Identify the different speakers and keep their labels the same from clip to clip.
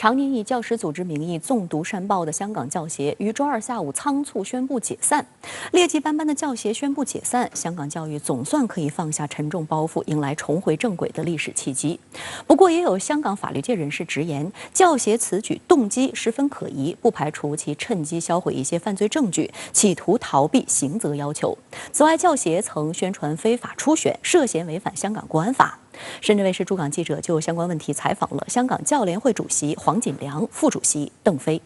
Speaker 1: 常年以教师组织名义纵读善报的香港教协于周二下午仓促宣布解散。劣迹斑斑的教协宣布解散，香港教育总算可以放下沉重包袱，迎来重回正轨的历史契机。不过，也有香港法律界人士直言，教协此举动机十分可疑，不排除其趁机销毁一些犯罪证据，企图逃避刑责要求。此外，教协曾宣传非法初选，涉嫌违反香港国安法。深圳卫视驻港记者就相关问题采访了香港教联会主席黄锦良、副主席邓飞。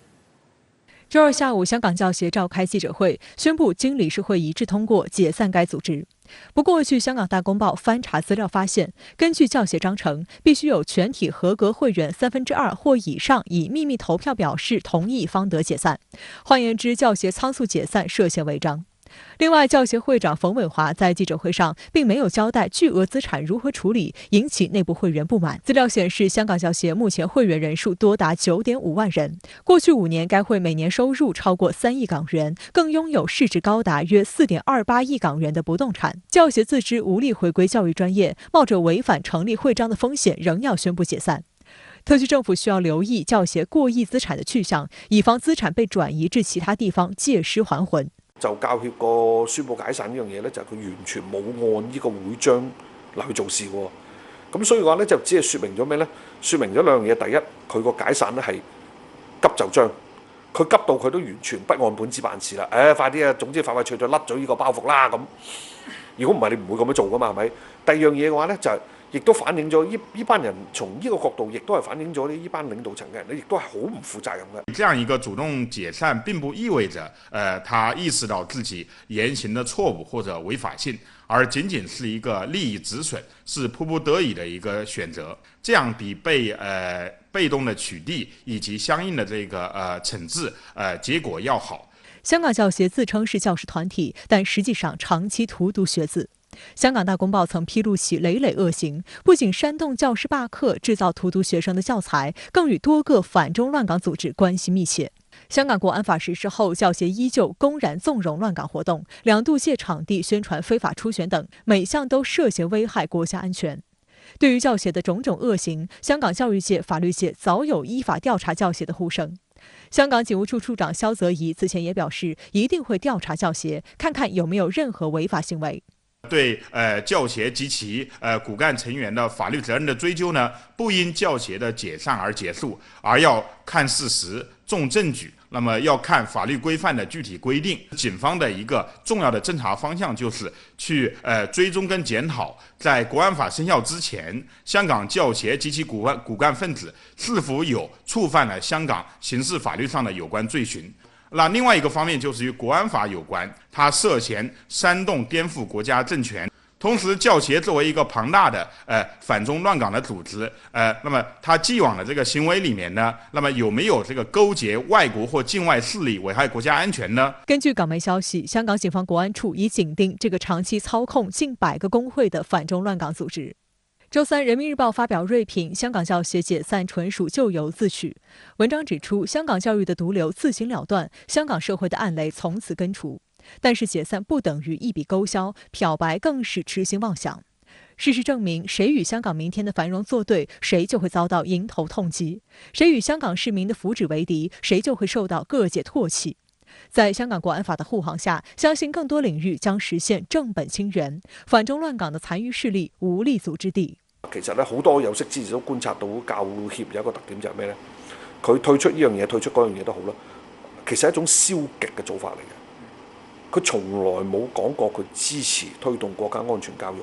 Speaker 2: 周二下午，香港教协召开记者会，宣布经理事会一致通过解散该组织。不过，据香港大公报翻查资料发现，根据教协章程，必须有全体合格会员2/3或以上以秘密投票表示同意方得解散。换言之，教协仓促解散涉嫌违章。另外，教协会长冯伟华在记者会上并没有交代巨额资产如何处理，引起内部会员不满。资料显示，香港教协目前会员人数多达9.5万人。过去5年，该会每年收入超过3亿港元，更拥有市值高达约4.28亿港元的不动产。教协自知无力回归教育专业，冒着违反成立会章的风险，仍要宣布解散。特区政府需要留意教協過億資產的去向，以防資產被轉移至其他地方借屍還魂。
Speaker 3: 就教協個宣佈解散呢樣嘢咧，就係佢完全冇按呢個會章嚟去做事喎。咁所以話咧，就只係説明咗咩咧？説明咗兩樣嘢。第一，佢個解散咧係急就章，佢急到佢都完全不按本子辦事啦。快啲啊！總之快脆脆甩咗呢個包袱啦咁。如果唔係，你唔會咁樣做噶嘛，係咪？第二樣嘢嘅話咧，就係亦都反映咗呢班人從呢個角度，亦都係反映咗呢班領導層嘅人咧，亦都係好唔負責任嘅。
Speaker 4: 這樣一個主動解散並不意味着，他意識到自己言行的錯誤或者違法性，而僅僅是一個利益止損，是迫不得已的一個選擇。這樣比被動的取締以及相應的這個懲治結果要好。
Speaker 2: 香港教協自稱是教師團體，但實際上長期荼毒學子。香港大公報曾披露其累累惡行，不僅煽動教師罷課、製造荼毒學生的教材，更與多個反中亂港組織關係密切。香港國安法實施後，教協依舊公然縱容亂港活動，2度借場地宣傳非法初選等，每項都涉嫌危害國家安全。對於教協的種種惡行，香港教育界、法律界早有依法調查教協的呼聲。香港警務處處長蕭澤頤此前也表示，一定會調查教協，看看有沒有任何違法行為。
Speaker 4: 對教協及其骨幹成員的法律責任的追究呢，不因教協的解散而結束，而要看事實、重證據。那麼要看法律規範的具體規定。警方的一個重要的偵查方向就是去追蹤跟檢討，在國安法生效之前，香港教協及其骨幹分子是否有觸犯了香港刑事法律上的有關罪行。那另外一個方面就是與國安法有關，它涉嫌煽動顛覆國家政權。同時，教協作為一個龐大的反中亂港的組織，那麼它既往的這個行為裡面呢，那麼有沒有這個勾結外國或境外勢力危害國家安全呢？
Speaker 2: 根據港媒消息，香港警方國安處已緊盯這個長期操控近100個工會的反中亂港組織。周三，人民日報發表銳評，香港教協解散純屬咎由自取。文章指出，香港教育的毒瘤自行了斷，香港社會的暗雷從此根除。但是解散不等於一筆勾銷，漂白更是痴心妄想。事實證明，誰與香港明天的繁榮作對，誰就會遭到迎頭痛擊；誰與香港市民的福祉為敵，誰就會受到各界唾棄。在香港國安法的護航下，相信更多領域將實現正本清源，反中亂港的殘餘勢力無立足之地。
Speaker 3: 其實咧，好多有識之士都觀察到教協有一個特點就係咩呢？佢退出呢樣嘢、退出嗰樣嘢都好啦，其實係一種消極嘅做法嚟嘅。佢從來冇講過佢支持推動國家安全教育，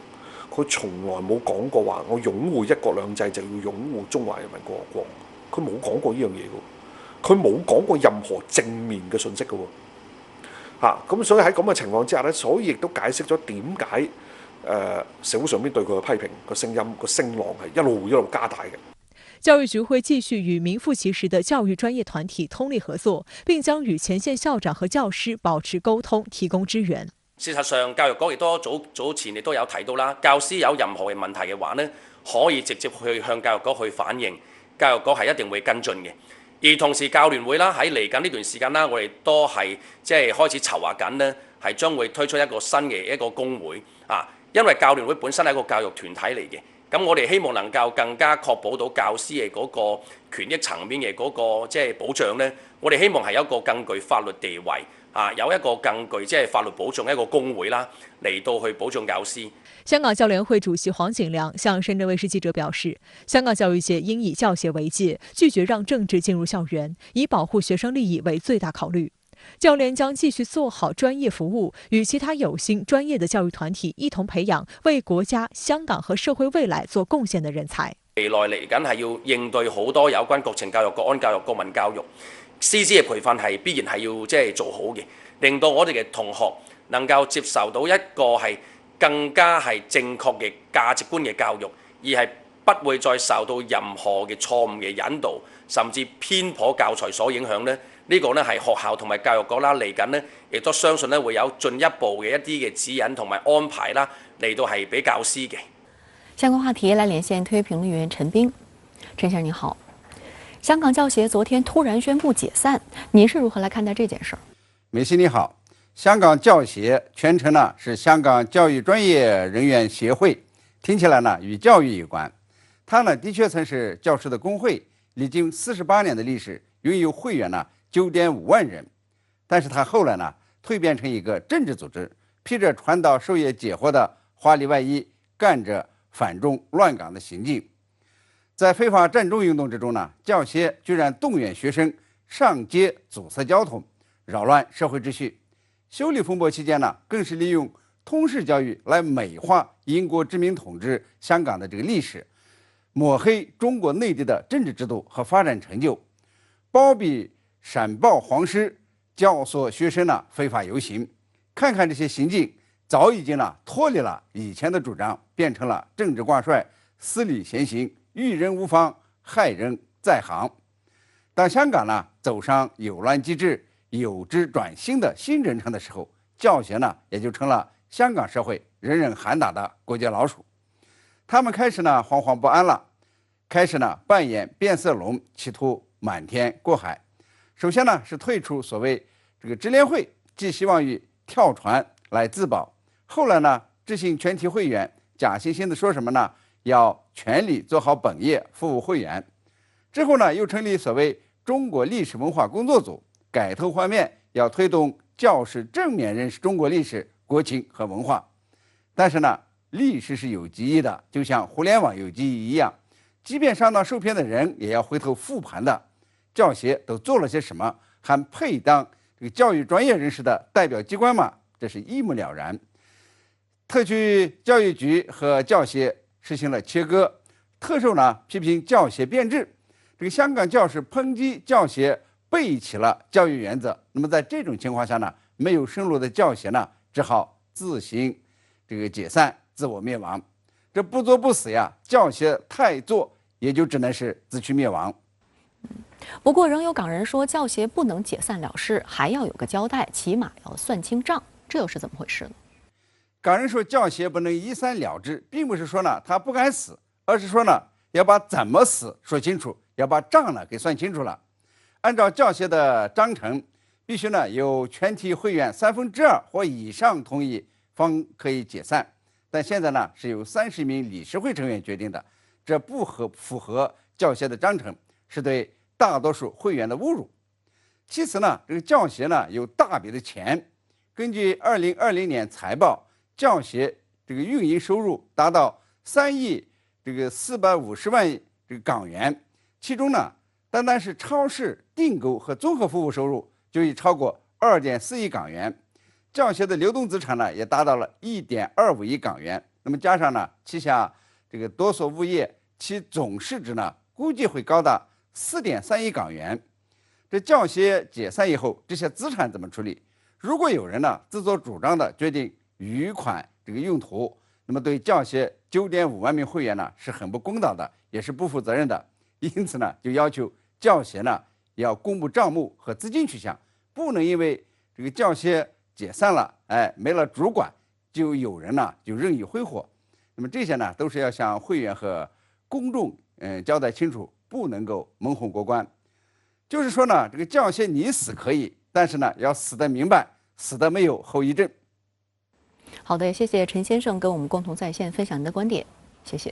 Speaker 3: 佢從來冇講過話我擁護一國兩制就要擁護中華人民共和國，佢冇講過呢樣嘢嘅，佢冇講過任何正面嘅信息嘅喎。咁所以喺咁嘅情況之下咧，所以亦都解釋咗點解社會上面對佢嘅批評個聲音個聲浪係一路加大嘅。
Speaker 2: 教育局會繼續與名副其實的教育專業團體通力合作，並將與前線校長和教師保持溝通，提供支援。
Speaker 5: 事實上，教育局亦都早前亦都有提到啦，教師有任何嘅問題嘅話呢，可以直接去向教育局去反映，教育局係一定會跟進嘅。而同時，教聯會啦喺嚟緊呢段時間啦，我哋都係開始籌劃緊呢，係將會推出一個新嘅一個工會啊，因為教聯會本身係一個教育團體嚟嘅。咁我哋希望能夠更加確保到教師嘅嗰個權益層面嘅嗰個即係保障呢，我哋希望係有一個更具法律地位有一個更具即係法律保障嘅一個工會啦，嚟到去保障教師。
Speaker 2: 香港教聯會主席黃景良向深圳衛視記者表示，香港教育界應以教協為戒，拒絕讓政治進入校園，以保護學生利益為最大考慮。教聯將繼續做好專業服務，與其他有心專業的教育團體一同培養為國家、香港和社會未來做貢獻的人才。
Speaker 5: 未來嚟緊係要應對好多有關國情教育、國安教育、國民教育，師資嘅培訓係必然係要即係做好嘅，令到我哋嘅同學能夠接受到一個係更加係正確嘅價值觀嘅教育，而係不會再受到任何嘅錯誤嘅引導，甚至偏頗教材所影響呢。呢個呢係學校同埋教育局啦，嚟緊呢亦都相信呢會有進一步嘅一啲嘅指引同埋安排啦，嚟到係俾教師嘅。
Speaker 1: 相關話題來連線特約評論員陳斌。陳先生您好，香港教協昨天突然宣布解散，您是如何來看待這件事？
Speaker 6: 梅西你好，香港教協全稱呢是香港教育專業人員協會，聽起來呢與教育有關。它呢的確曾是教師的工會，歷經48年的歷史，擁有會員呢9.5萬人，但是他後來呢蛻變成一個政治組織，披着傳道授業解惑的華麗外衣，幹着反中亂港的行徑。在非法佔中運動之中呢，教協居然動員學生上街阻塞交通，擾亂社會秩序。修例風波期間呢，更是利用通識教育來美化英國殖民統治香港的這個歷史，抹黑中國內地的政治制度和發展成就，包庇閃爆黃絲，教唆學生呢非法遊行。看看這些行徑，早已經脫離了以前的主張，變成了政治掛帥、私利先行、遇人無妨、害人在行。當香港呢走上由亂及治、由治轉興的新征程的時候，教協呢也就成了香港社會人人喊打的過街老鼠。他們開始呢惶惶不安了，開始呢扮演變色龍，企圖瞞天過海。首先呢是退出所謂這個支聯會，寄希望於跳船來自保。後來呢致信全體會員，假惺惺的說什麼呢？要全力做好本業，服務會員。之後呢又成立所謂中國歷史文化工作組，改頭換面，要推動教師正面認識中國歷史、國情和文化。但是呢歷史是有記憶的，就像互聯網有記憶一樣，即便上當受騙的人也要回頭復盤的。教協都做了些什麼？還配當這個教育專業人士的代表機關嗎？這是一目了然。特區教育局和教協實行了切割，特首呢批評教協變質，這個香港教師抨擊教協背棄了教育原則。那麼在這種情況下呢，沒有生路的教協呢，只好自行這個解散，自我滅亡。這不作不死呀，教協太做也就只能是自取滅亡。
Speaker 1: 不過，仍有港人說教協不能解散了事，還要有個交代，起碼要算清賬，這又是怎麼回事呢？
Speaker 6: 港人說教協不能一散了之，並不是說呢他不敢死，而是說呢要把怎麼死說清楚，要把賬呢給算清楚了。按照教協的章程，必須呢有全體會員2/3或以上同意方可以解散，但現在呢是由30名理事會成員決定的，這不符合教協的章程，是對大多數會員的侮辱。其次呢，這個教協呢有大筆的錢，根據2020年財報，教協這個運營收入達到3億450萬這個港元，其中呢，單單是超市訂購和綜合服務收入就已超過2.4億港元。教協的流動資產呢也達到了1.25億港元，那麼加上呢旗下這個多所物業，其總市值呢估計會高達4.3億港元。這教協解散以後，這些資產怎麼處理？如果有人呢自作主張的決定餘款這個用途，那麼對教協9.5萬名會員呢是很不公道的，也是不負責任的。因此呢，就要求教協呢要公布賬目和資金去向，不能因為這個教協解散了，沒了主管，就有人呢就任意揮霍。那麼這些呢都是要向會員和公眾交代清楚，不能夠蒙混過關。就是說呢，這個教協你死可以，但是呢要死得明白，死得沒有後遺症。
Speaker 1: 好的，謝謝陳先生跟我們共同在線分享您的觀點，謝謝。